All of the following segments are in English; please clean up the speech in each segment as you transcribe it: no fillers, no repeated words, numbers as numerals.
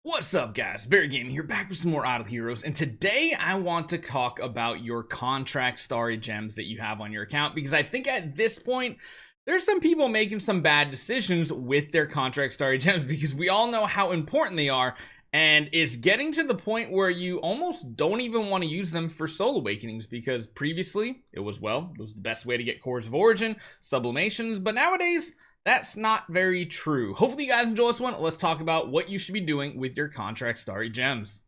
What's up, guys? Barry Gaming here, back with some more Idle Heroes, and today I want to talk about your contract Starry Gems that you have on your account, because I think at this point there's some people making some bad decisions with their contract Starry Gems, because we all know how important they are, and it's getting to the point where you almost don't even want to use them for Soul Awakenings, because previously it was the best way to get Cores of Origin, Sublimations, but nowadays that's not very true. Hopefully you guys enjoy this one. Let's talk about what you should be doing with your contract Starry Gems.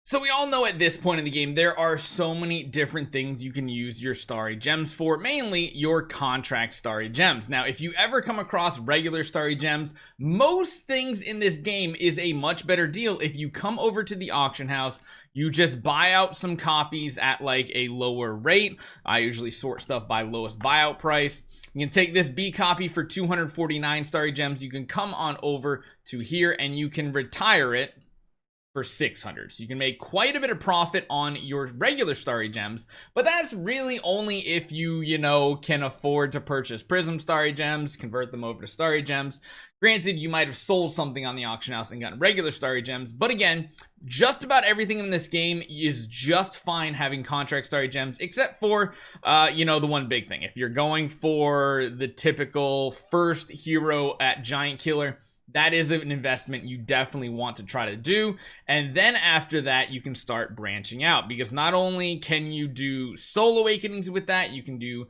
So we all know at this point in the game, there are so many different things you can use your Starry Gems for, mainly your contract Starry Gems. Now, if you ever come across regular Starry Gems, most things in this game is a much better deal if you come over to the auction house, you just buy out some copies at like a lower rate. I usually sort stuff by lowest buyout price. You can take this B copy for 249 Starry Gems. You can come on over to here and you can retire it for 600. So you can make quite a bit of profit on your regular Starry Gems, but that's really only if you can afford to purchase Prism Starry Gems, convert them over to Starry Gems. Granted, you might have sold something on the auction house and gotten regular Starry Gems, but again, just about everything in this game is just fine having contract Starry Gems, except for the one big thing. If you're going for the typical first hero at Giant Killer, that is an investment you definitely want to try to do. And then after that, you can start branching out, because not only can you do Soul Awakenings with that, you can do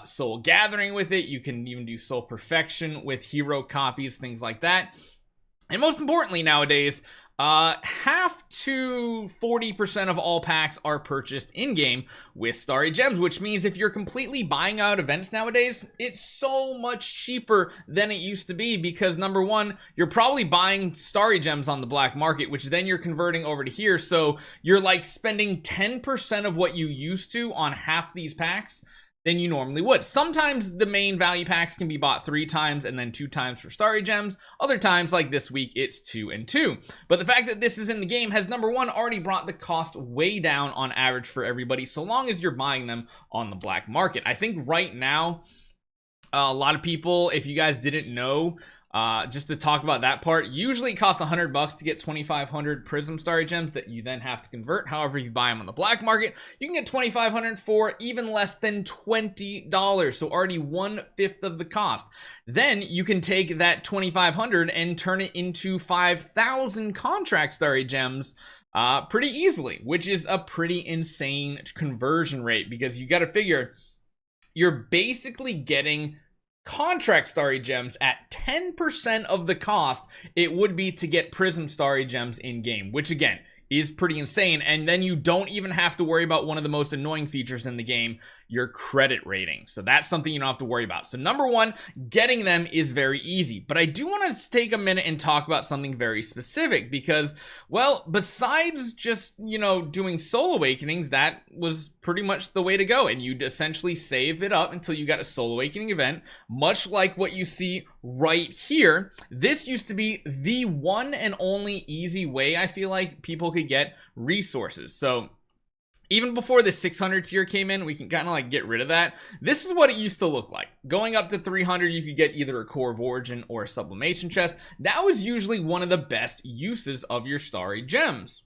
Soul Gathering with it, you can even do Soul Perfection with hero copies, things like that. And most importantly nowadays, half to 40% of all packs are purchased in-game with Starry Gems, which means if you're completely buying out events nowadays, it's so much cheaper than it used to be, because number one, you're probably buying Starry Gems on the black market, which then you're converting over to here, so you're like spending 10% of what you used to on half these packs than you normally would. Sometimes the main value packs can be bought 3 times and then 2 times for Starry Gems. Other times, like this week, it's 2 and 2. But the fact that this is in the game has, number one, already brought the cost way down on average for everybody, so long as you're buying them on the black market. I think right now, a lot of people, if you guys didn't know, just to talk about that part, usually it costs $100 to get 2,500 Prism Starry Gems that you then have to convert. However, you buy them on the black market, you can get 2,500 for even less than $20, so already 1/5 of the cost. Then you can take that 2,500 and turn it into 5,000 contract Starry Gems pretty easily, which is a pretty insane conversion rate, because you got to figure you're basically getting contract Starry Gems at 10% of the cost it would be to get Prism Starry Gems in game, which again is pretty insane. And then you don't even have to worry about one of the most annoying features in the game, your credit rating. So that's something you don't have to worry about. So number one, getting them is very easy. But I do want to take a minute and talk about something very specific, because, well, besides just, doing Soul Awakenings, that was pretty much the way to go. And you'd essentially save it up until you got a Soul Awakening event, much like what you see right here. This used to be the one and only easy way I feel like people could get resources. So even before the 600 tier came in, we can kind of like get rid of that. This is what it used to look like. Going up to 300, you could get either a Core of Origin or a Sublimation chest. That was usually one of the best uses of your Starry Gems.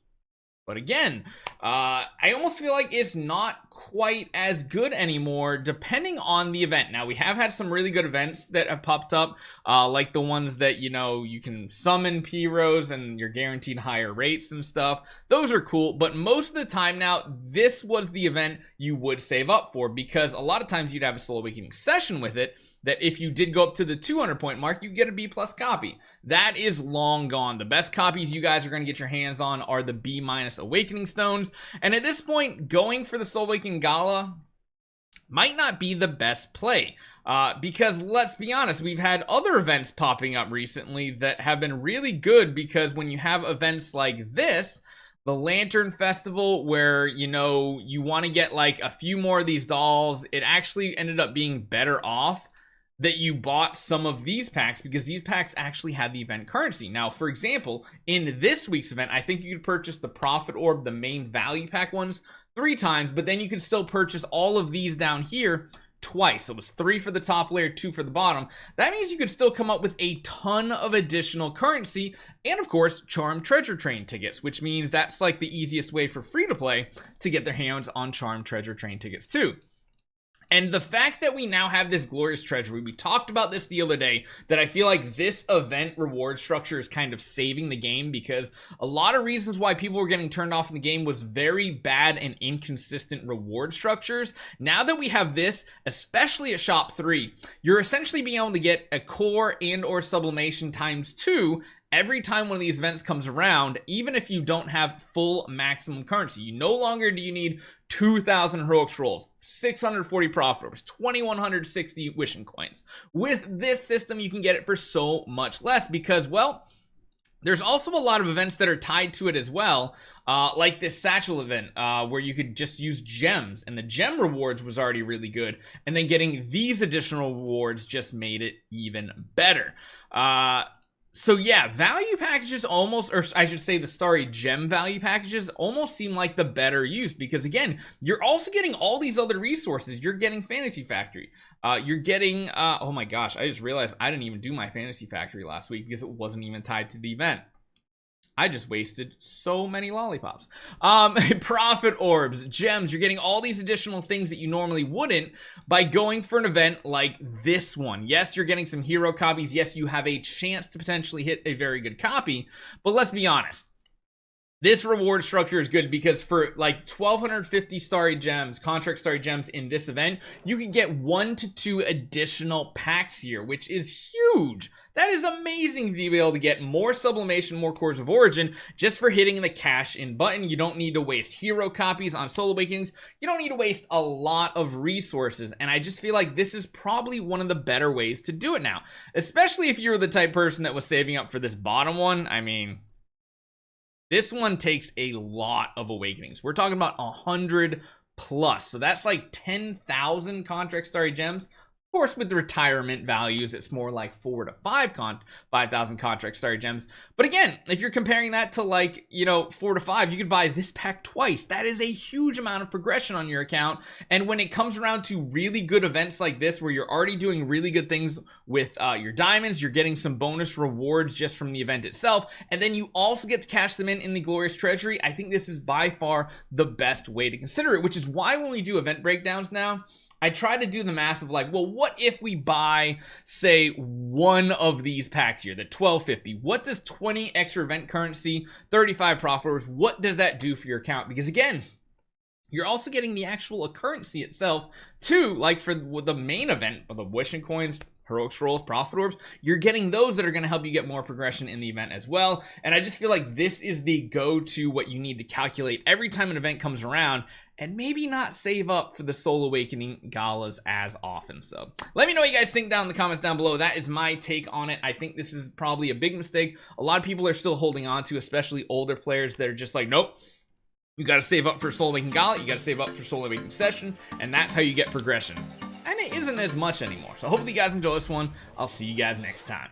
But again, I almost feel like it's not quite as good anymore, depending on the event. Now, we have had some really good events that have popped up, like the ones that, you can summon P-Rose and you're guaranteed higher rates and stuff. Those are cool, but most of the time now, this was the event you would save up for, because a lot of times you'd have a Soul Awakening session with it, that if you did go up to the 200 point mark, you get a B+ copy. That is long gone. The best copies you guys are going to get your hands on are the B- Awakening Stones. And at this point, going for the Soul Awakening Gala might not be the best play. Because let's be honest, we've had other events popping up recently that have been really good, because when you have events like this, the Lantern Festival, where, you want to get like a few more of these dolls, it actually ended up being better off that you bought some of these packs, because these packs actually had the event currency. Now, for example, in this week's event, I think you could purchase the Prophet Orb, the main value pack ones, 3 times, but then you can still purchase all of these down here twice. So it was 3 for the top layer, 2 for the bottom. That means you could still come up with a ton of additional currency and of course charmed treasure train tickets, which means that's like the easiest way for free to play to get their hands on charmed treasure train tickets too. And the fact that we now have this glorious treasury, we talked about this the other day, that I feel like this event reward structure is kind of saving the game, because a lot of reasons why people were getting turned off in the game was very bad and inconsistent reward structures. Now that we have this, especially at shop 3, you're essentially being able to get a core and or sublimation ×2 every time one of these events comes around, even if you don't have full maximum currency. You no longer do you need 2,000 heroic scrolls, 640 profit orbs, 2,160 wishing coins. With this system, you can get it for so much less because, well, there's also a lot of events that are tied to it as well, like this satchel event where you could just use gems, and the gem rewards was already really good, and then getting these additional rewards just made it even better. So yeah, value packages almost, or I should say the Starry Gem value packages almost seem like the better use, because again, you're also getting all these other resources. You're getting Fantasy Factory. You're getting, oh my gosh, I just realized I didn't even do my Fantasy Factory last week because it wasn't even tied to the event. I just wasted so many lollipops. Profit orbs, gems, you're getting all these additional things that you normally wouldn't by going for an event like this one. Yes, you're getting some hero copies. Yes, you have a chance to potentially hit a very good copy, but let's be honest. This reward structure is good because for like 1,250 Starry Gems, contract Starry Gems in this event, you can get 1 to 2 additional packs here, which is huge. That is amazing to be able to get more sublimation, more cores of origin just for hitting the cash in button. You don't need to waste hero copies on Soul Awakenings. You don't need to waste a lot of resources. And I just feel like this is probably one of the better ways to do it now, especially if you're the type person that was saving up for this bottom one. I mean, this one takes a lot of awakenings. We're talking about 100 plus. So that's like 10,000 contract Starry Gems. Of course, with the retirement values, it's more like 4 to 5,000 contract Starry Gems. But again, if you're comparing that to like, 4 to 5, you could buy this pack twice. That is a huge amount of progression on your account. And when it comes around to really good events like this, where you're already doing really good things with your diamonds, you're getting some bonus rewards just from the event itself, and then you also get to cash them in the glorious treasury, I think this is by far the best way to consider it, which is why when we do event breakdowns now, I try to do the math of like, well, what if we buy, say, one of these packs here, the 1,250? What does 20 extra event currency, 35 profit orbs, what does that do for your account? Because again, you're also getting the actual currency itself too, like for the main event of the wishing coins, heroic scrolls, profit orbs, you're getting those that are going to help you get more progression in the event as well. And I just feel like this is the go-to what you need to calculate every time an event comes around, and maybe not save up for the Soul Awakening galas as often. So let me know what you guys think down in the comments down below. That is my take on it. I think this is probably a big mistake a lot of people are still holding on to, especially older players that are just like, nope, you got to save up for Soul Awakening gala, you got to save up for Soul Awakening session, and that's how you get progression. And it isn't as much anymore. So hopefully you guys enjoy this one. I'll see you guys next time.